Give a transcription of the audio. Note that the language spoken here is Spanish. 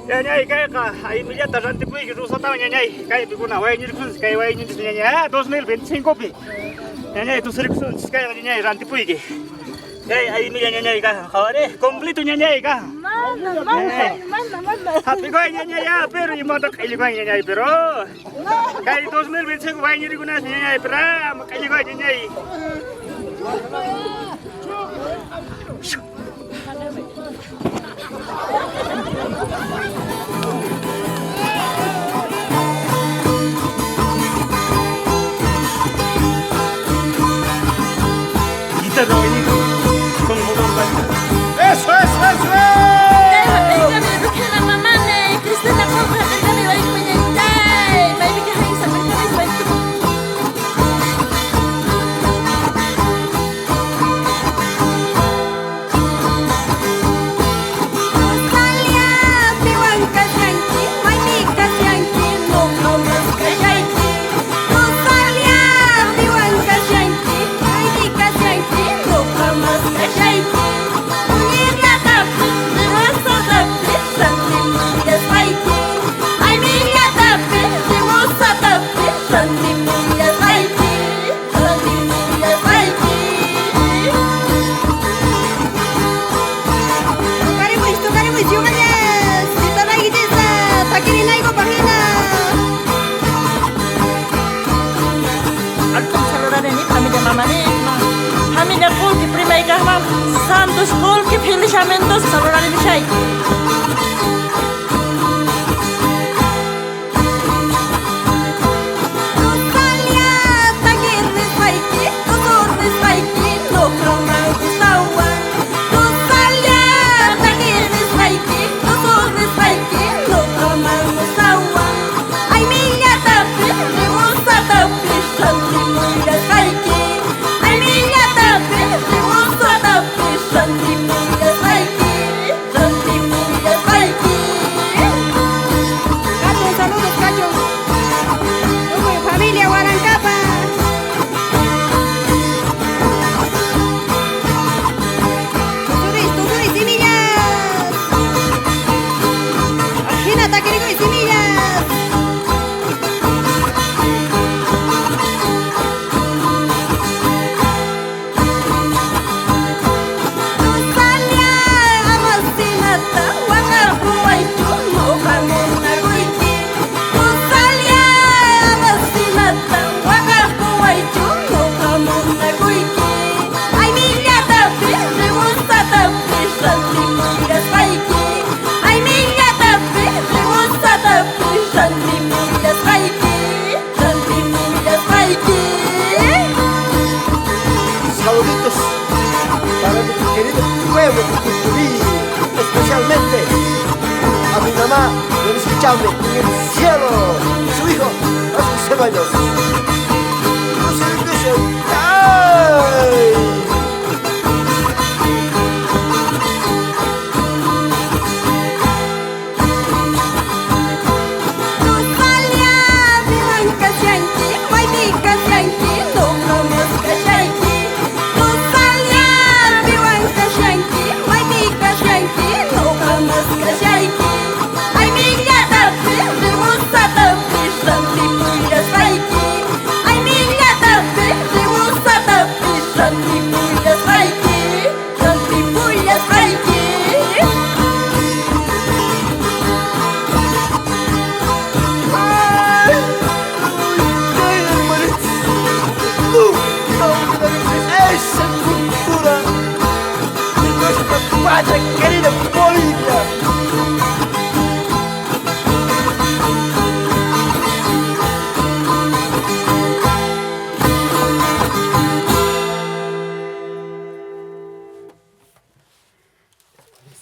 Ñañay kayqa ay millata rantipuyki rusatawa ñañay kaypikuna waynirkunchis kay wayninchis ñañay 2025 pi ñañay tusirikusunchis kayqa ñañay rantipuyki kay ay milla ñañayqa qhawari completo ñañayqa hapikoy ñañay pero imata q'illikoy ñañay pero kay 2025 waynirikunas ñañay pero q'illikoy ñañay ¡Eso, eso, eso! Santos Polki Feliciamentos saludar mi chay. Saluditos para mi querido pueblo de Tucurí, especialmente a mi mamá, de escucharme en el cielo, su hijo, José Ceballos. No sé qué se... ¡Ay! Padre